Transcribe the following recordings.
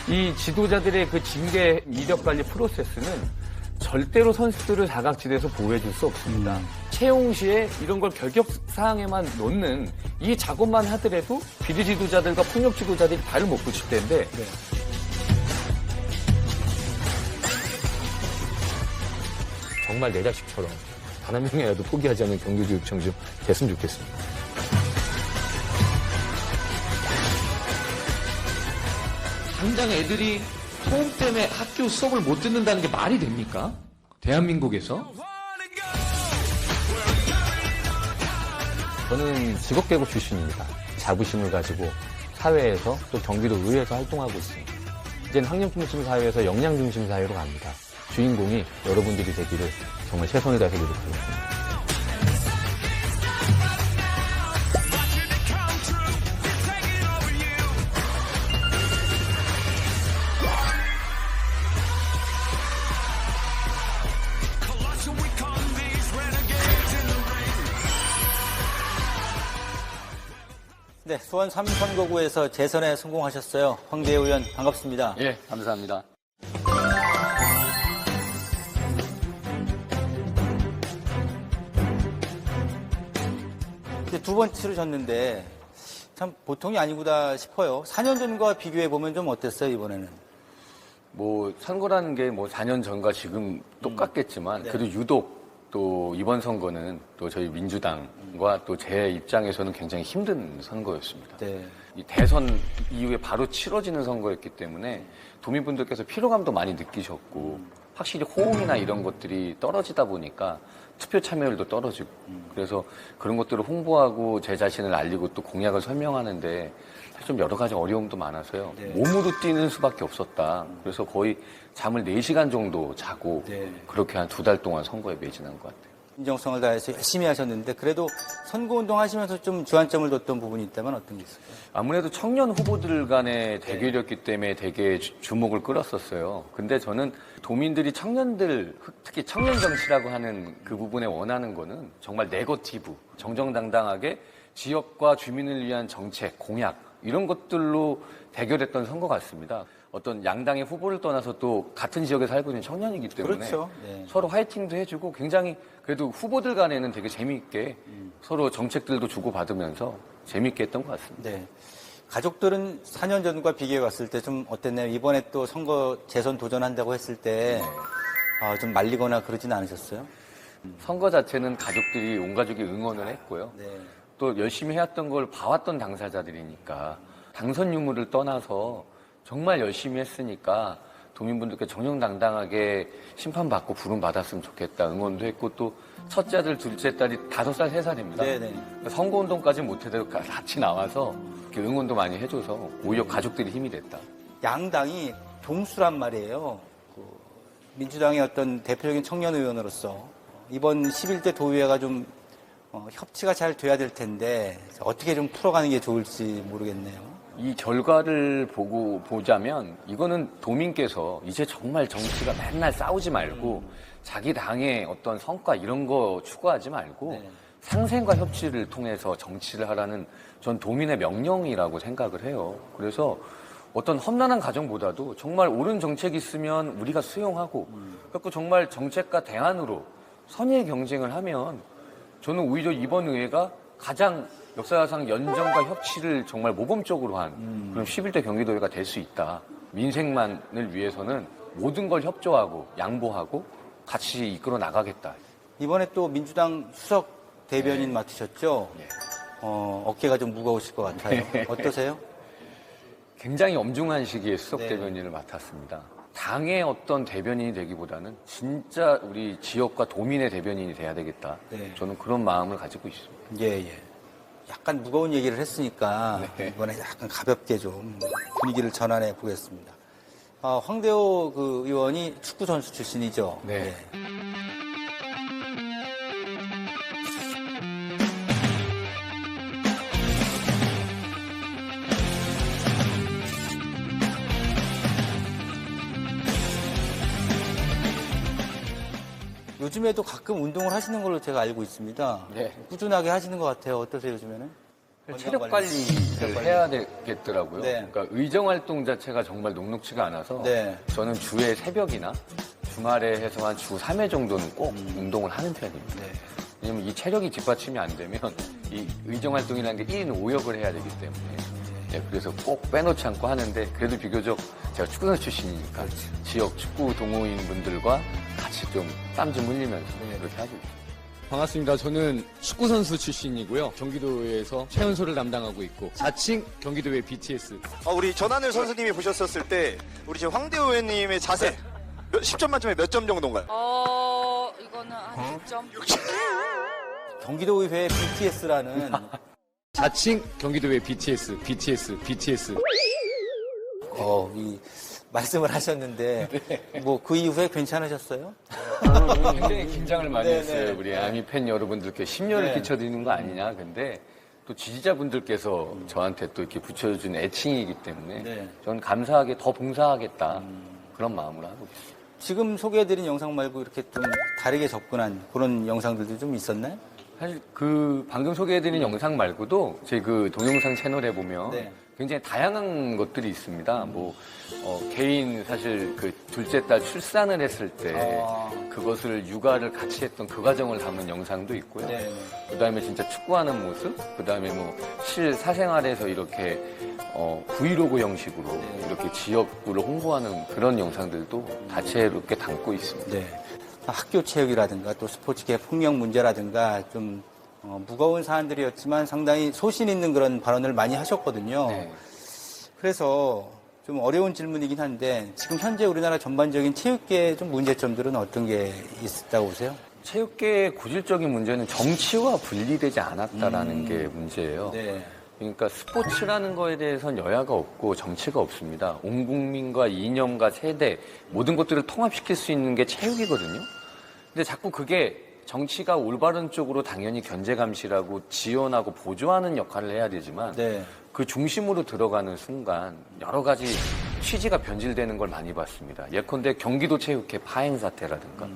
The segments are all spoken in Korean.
이 지도자들의 그 징계 이력 관리 프로세스는 절대로 선수들을 사각지대에서 보호해줄 수 없습니다. 채용 시에 이런 걸 결격 사항에만 놓는 이 작업만 하더라도 비리 지도자들과 폭력 지도자들이 발을 못 붙일 텐데 정말 내 자식처럼 단 한 명이라도 포기하지 않는 경기교육청 좀 됐으면 좋겠습니다. 당장 애들이 소음 때문에 학교 수업을 못 듣는다는 게 말이 됩니까? 대한민국에서? 저는 직업계고 출신입니다. 자부심을 가지고 사회에서 또 경기도 의회에서 활동하고 있습니다. 이제는 학년중심 사회에서 역량중심 사회로 갑니다. 주인공이 여러분들이 되기를 정말 최선을 다해서 노력하겠습니다. 네, 수원 3선거구에서 재선에 성공하셨어요. 황대우 의원 반갑습니다. 예, 감사합니다. 이제 두 번 치르셨는데 참 보통이 아니구나 싶어요. 4년 전과 비교해 보면 좀 어땠어요, 이번에는? 뭐 선거라는 게 뭐 4년 전과 지금 똑같겠지만 네. 그래도 유독 또 이번 선거는 또 저희 민주당과 또 제 입장에서는 굉장히 힘든 선거였습니다. 네. 이 대선 이후에 바로 치러지는 선거였기 때문에 도민분들께서 피로감도 많이 느끼셨고 확실히 호응이나 이런 것들이 떨어지다 보니까 투표 참여율도 떨어지고 그래서 그런 것들을 홍보하고 제 자신을 알리고 또 공약을 설명하는데 사실 좀 여러 가지 어려움도 많아서요. 네. 몸으로 뛰는 수밖에 없었다. 그래서 거의 잠을 4시간 정도 자고 네. 그렇게 한 2달 동안 선거에 매진한 것 같아요. 인정성을 다해서 열심히 하셨는데 그래도 선거운동 하시면서 좀 주안점을 뒀던 부분이 있다면 어떤 게 있을까요? 아무래도 청년 후보들 간의 대결이었기 때문에 되게 주목을 끌었었어요. 근데 저는 도민들이 청년들, 특히 청년 정치라고 하는 그 부분에 원하는 거는 정말 네거티브, 정정당당하게 지역과 주민을 위한 정책, 공약 이런 것들로 대결했던 선거 같습니다. 어떤 양당의 후보를 떠나서 또 같은 지역에 살고 있는 청년이기 때문에 그렇죠. 네. 서로 화이팅도 해주고 굉장히 그래도 후보들 간에는 되게 재미있게 서로 정책들도 주고받으면서 재미있게 했던 것 같습니다. 네. 가족들은 4년 전과 비교해 봤을 때 좀 어땠나요? 이번에 또 선거 재선 도전한다고 했을 때 좀 말리거나 그러진 않으셨어요? 선거 자체는 가족들이 온 가족이 응원을 했고요. 네. 또 열심히 해왔던 걸 봐왔던 당사자들이니까 당선 유무를 떠나서 정말 열심히 했으니까 도민분들께 정정당당하게 심판받고 부름받았으면 좋겠다 응원도 했고 또 첫째 아들 둘째 딸이 5살 3살입니다. 네네. 선거운동까지는 못해도 같이 나와서 이렇게 응원도 많이 해줘서 오히려 가족들이 힘이 됐다. 양당이 동수란 말이에요. 민주당의 어떤 대표적인 청년 의원으로서 이번 11대 도의회가 좀 협치가 잘 돼야 될 텐데 어떻게 좀 풀어가는 게 좋을지 모르겠네요. 이 결과를 보자면 이거는 도민께서 이제 정말 정치가 맨날 싸우지 말고 자기 당의 어떤 성과 이런 거 추구하지 말고 네. 상생과 협치를 통해서 정치를 하라는 전 도민의 명령이라고 생각을 해요. 그래서 어떤 험난한 가정보다도 정말 옳은 정책이 있으면 우리가 수용하고 그래서 정말 정책과 대안으로 선의의 경쟁을 하면 저는 오히려 이번 의회가 가장 역사상 연정과 협치를 정말 모범적으로 한 그런 11대 경기도의회가 될 수 있다. 민생만을 위해서는 모든 걸 협조하고 양보하고 같이 이끌어 나가겠다. 이번에 또 민주당 수석 대변인 맡으셨죠? 네. 어깨가 좀 무거우실 것 같아요. 어떠세요? 굉장히 엄중한 시기에 수석 네. 대변인을 맡았습니다. 당의 어떤 대변인이 되기보다는 진짜 우리 지역과 도민의 대변인이 돼야 되겠다. 네. 저는 그런 마음을 가지고 있습니다. 예, 예. 약간 무거운 얘기를 했으니까 네. 이번에 약간 가볍게 좀 분위기를 전환해 보겠습니다. 황대호 그 의원이 축구 선수 출신이죠. 네. 예. 요즘에도 가끔 운동을 하시는 걸로 제가 알고 있습니다. 네. 꾸준하게 하시는 것 같아요. 어떠세요, 요즘에는? 체력 관리를 해야 되겠더라고요. 네. 그러니까 의정 활동 자체가 정말 녹록지가 않아서 네. 저는 주에 새벽이나 주말에 해서 한 주 3회 정도는 꼭 운동을 하는 편입니다. 네. 왜냐면 이 체력이 뒷받침이 안 되면 이 의정 활동이라는 게 1인 5역을 해야 되기 때문에 네, 그래서 꼭 빼놓지 않고 하는데 그래도 비교적 제가 축구선수 출신이니까 지역 축구 동호인 분들과 같이 좀 땀 좀 흘리면서 그렇게 하고 있어요. 반갑습니다. 저는 축구선수 출신이고요. 경기도에서 최연소를 담당하고 있고 자칭 경기도의 BTS. 우리 전하늘 선수님이 보셨었을 때 우리 지금 황대호 의원님의 자세 10점 만점에 몇 점 정도인가요? 이거는 한 6점? 경기도의회 BTS라는 자칭 경기도의 BTS. 이 말씀을 하셨는데 뭐 그 이후에 괜찮으셨어요? 굉장히 긴장을 많이 네, 했어요. 네. 우리 아미 팬 여러분들께 심려를 네. 끼쳐드리는 거 아니냐. 근데 또 지지자분들께서 저한테 또 이렇게 붙여준 애칭이기 때문에 네. 저는 감사하게 더 봉사하겠다. 그런 마음으로 하고 있어요. 지금 소개해드린 영상 말고 이렇게 좀 다르게 접근한 그런 영상들도 좀 있었나요? 사실 그 방금 소개해드린 영상 말고도 제 그 동영상 채널에 보면 네. 굉장히 다양한 것들이 있습니다. 개인 사실 그 둘째 딸 출산을 했을 때 그것을 육아를 같이 했던 그 과정을 담은 영상도 있고요. 네. 그다음에 진짜 축구하는 모습, 그다음에 실사생활에서 이렇게 브이로그 형식으로 이렇게 지역구를 홍보하는 그런 영상들도 다채롭게 담고 있습니다. 네. 학교 체육이라든가 또 스포츠계 폭력 문제라든가 좀 무거운 사안들이었지만 상당히 소신 있는 그런 발언을 많이 하셨거든요. 네. 그래서 좀 어려운 질문이긴 한데 지금 현재 우리나라 전반적인 체육계의 좀 문제점들은 어떤 게 있다고 보세요? 체육계의 고질적인 문제는 정치와 분리되지 않았다라는 게 문제예요. 네. 그러니까 스포츠라는 거에 대해서는 여야가 없고 정치가 없습니다. 온 국민과 이념과 세대 모든 것들을 통합시킬 수 있는 게 체육이거든요. 근데 자꾸 그게 정치가 올바른 쪽으로 당연히 견제 감시라고 지원하고 보조하는 역할을 해야 되지만 네. 그 중심으로 들어가는 순간 여러 가지 취지가 변질되는 걸 많이 봤습니다. 예컨대 경기도 체육회 파행 사태라든가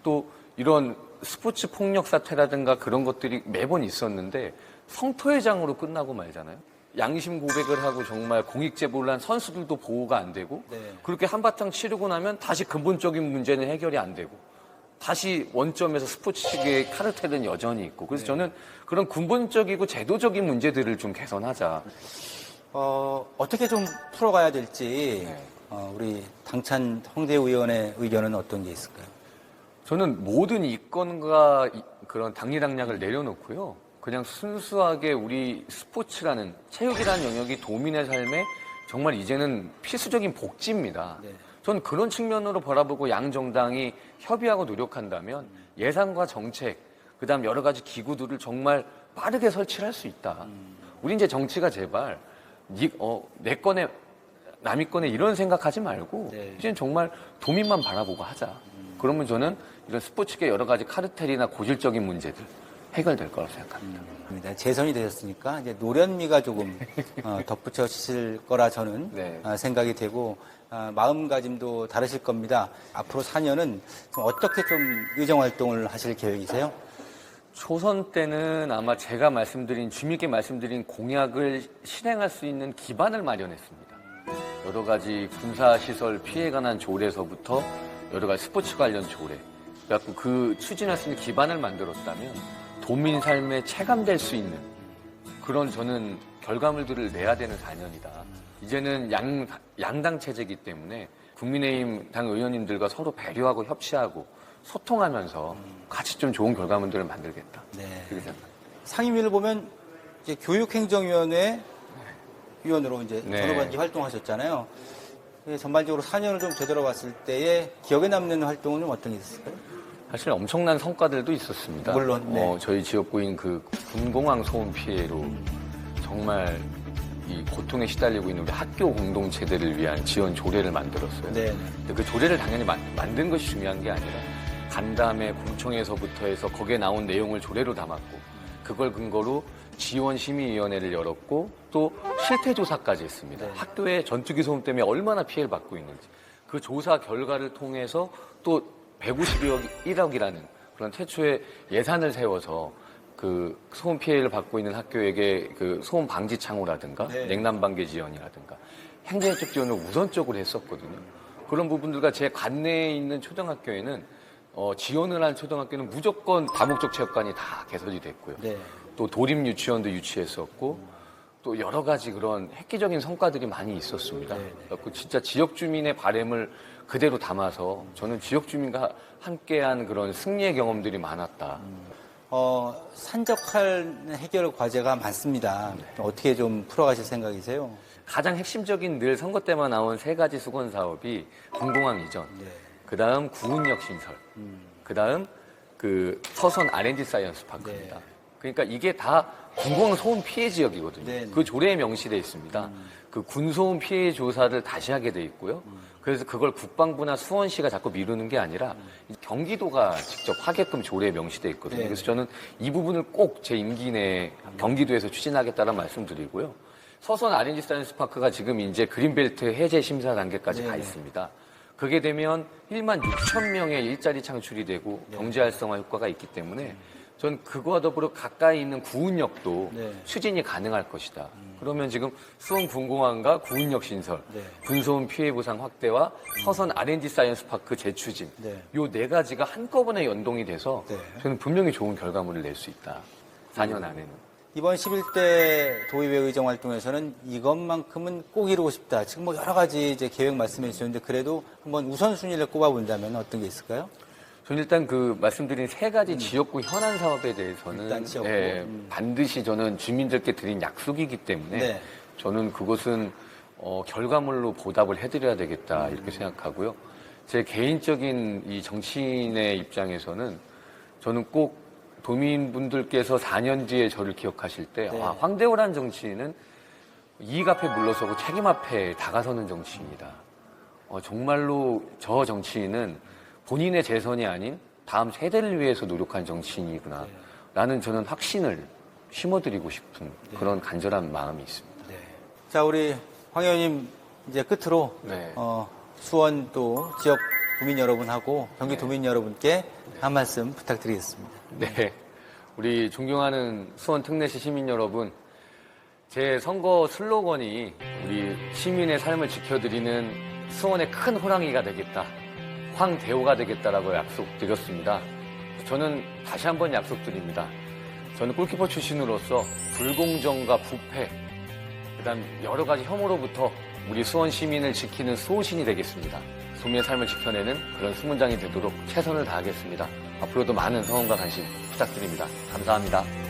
또 이런 스포츠 폭력 사태라든가 그런 것들이 매번 있었는데 성토회장으로 끝나고 말잖아요. 양심 고백을 하고 정말 공익 제보를 한 선수들도 보호가 안 되고 네. 그렇게 한바탕 치르고 나면 다시 근본적인 문제는 해결이 안 되고 다시 원점에서 스포츠계의 카르텔은 여전히 있고 그래서 저는 그런 근본적이고 제도적인 문제들을 좀 개선하자. 어떻게 좀 풀어가야 될지 우리 당찬 황대호 의원의 의견은 어떤 게 있을까요? 저는 모든 이권과 그런 당리당략을 내려놓고요. 그냥 순수하게 우리 스포츠라는 체육이라는 영역이 도민의 삶에 정말 이제는 필수적인 복지입니다. 네. 저는 그런 측면으로 바라보고 양 정당이 협의하고 노력한다면 예산과 정책, 그다음 여러 가지 기구들을 정말 빠르게 설치를 할 수 있다. 우리 이제 정치가 제발 내 거네 남의 거네 이런 생각하지 말고 네. 이제는 정말 도민만 바라보고 하자. 그러면 저는 이런 스포츠계 여러 가지 카르텔이나 고질적인 문제들 해결될 거라고 생각합니다. 재선이 되셨으니까 이제 노련미가 조금 덧붙여질 거라 저는 네. 생각이 되고 마음가짐도 다르실 겁니다. 앞으로 4년은 어떻게 좀 의정 활동을 하실 계획이세요? 초선 때는 아마 제가 주민께 말씀드린 공약을 실행할 수 있는 기반을 마련했습니다. 여러 가지 군사시설 피해 관한 조례서부터 여러 가지 스포츠 관련 조례. 그래갖고 그 추진할 수 있는 기반을 만들었다면 도민 삶에 체감될 수 있는 그런 저는 결과물들을 내야 되는 4년이다. 이제는 양당 체제이기 때문에 국민의힘 당 의원님들과 서로 배려하고 협치하고 소통하면서 같이 좀 좋은 결과물들을 만들겠다. 네. 그렇게 생각합니다. 상임위를 보면 이제 교육행정위원회 위원으로 이제 네. 전후반기 활동하셨잖아요. 전반적으로 4년을 좀 되돌아봤을 때의 기억에 남는 활동은 좀 어떤 게 있을까요? 사실 엄청난 성과들도 있었습니다. 물론, 네. 저희 지역구인 그 군공항 소음 피해로 정말 이 고통에 시달리고 있는 우리 학교 공동체들을 위한 지원 조례를 만들었어요. 네. 근데 그 조례를 당연히 만든 것이 중요한 게 아니라 간담회 공청회에서부터 해서 거기에 나온 내용을 조례로 담았고 그걸 근거로 지원심의위원회를 열었고 또 실태조사까지 했습니다. 네. 학교에 전투기 소음 때문에 얼마나 피해를 받고 있는지 그 조사 결과를 통해서 또 151억이라는 그런 최초의 예산을 세워서 그 소음 피해를 받고 있는 학교에게 그 소음 방지 창호라든가 네. 냉난방계 지원이라든가 행정적 지원을 우선적으로 했었거든요. 그런 부분들과 제 관내에 있는 초등학교에는 지원을 한 초등학교는 무조건 다목적 체육관이 다 개설이 됐고요. 네. 또 도립 유치원도 유치했었고 또 여러 가지 그런 획기적인 성과들이 많이 있었습니다. 그래서 진짜 지역 주민의 바람을 그대로 담아서 저는 지역 주민과 함께한 그런 승리의 경험들이 많았다. 산적할 해결 과제가 많습니다. 어떻게 좀 풀어가실 생각이세요? 가장 핵심적인 늘 선거 때만 나온 세 가지 수건 사업이 공공항 이전, 네. 그다음 구은역 신설, 그다음 그 서선 R&D 사이언스 파크입니다. 네. 그러니까 이게 다 공공항 소음 피해 지역이거든요. 네. 그 조례에 명시돼 있습니다. 그 군소음 피해 조사를 다시 하게 돼 있고요. 그래서 그걸 국방부나 수원시가 자꾸 미루는 게 아니라 경기도가 직접 하게끔 조례에 명시돼 있거든요. 네. 그래서 저는 이 부분을 꼭 제 임기 내에 경기도에서 추진하겠다는 말씀드리고요. 서선 R&D 사이언스 파크가 지금 이제 그린벨트 해제 심사 단계까지 가 네네. 있습니다. 그게 되면 1만 6천 명의 일자리 창출이 되고 경제 활성화 효과가 있기 때문에 전 그거와 더불어 가까이 있는 구은역도 네. 추진이 가능할 것이다. 그러면 지금 수원 군공항과 구은역 신설, 네. 군소음 피해 보상 확대와 서선 R&D 사이언스 파크 재추진 네. 요 네 가지가 한꺼번에 연동이 돼서 네. 저는 분명히 좋은 결과물을 낼 수 있다. 4년 안에는. 이번 11대 도의회 의정 활동에서는 이것만큼은 꼭 이루고 싶다. 지금 뭐 여러 가지 이제 계획 말씀해 주셨는데 그래도 한번 우선순위를 꼽아본다면 어떤 게 있을까요? 저는 일단 그 말씀드린 세 가지 지역구 현안 사업에 대해서는 일단 지역구. 반드시 저는 주민들께 드린 약속이기 때문에 네. 저는 그것은 결과물로 보답을 해드려야 되겠다 이렇게 생각하고요. 제 개인적인 이 정치인의 입장에서는 저는 꼭 도민분들께서 4년 뒤에 저를 기억하실 때 네. 황대호란 정치인은 이익 앞에 물러서고 책임 앞에 다가서는 정치인이다. 정말로 저 정치인은 본인의 재선이 아닌 다음 세대를 위해서 노력한 정치인이구나. 라는 저는 확신을 심어드리고 싶은 그런 간절한 마음이 있습니다. 자, 우리 황 의원님 이제 끝으로 네. 수원 또 지역 구민 여러분하고 경기 도민 여러분께 한 말씀 부탁드리겠습니다. 네. 우리 존경하는 수원 특례시 시민 여러분, 제 선거 슬로건이 우리 시민의 삶을 지켜드리는 수원의 큰 호랑이가 되겠다. 황대호가 되겠다라고 약속드렸습니다. 저는 다시 한번 약속드립니다. 저는 골키퍼 출신으로서 불공정과 부패, 그다음 여러 가지 혐오로부터 우리 수원 시민을 지키는 수호신이 되겠습니다. 도민의 삶을 지켜내는 그런 수문장이 되도록 최선을 다하겠습니다. 앞으로도 많은 성원과 관심 부탁드립니다. 감사합니다.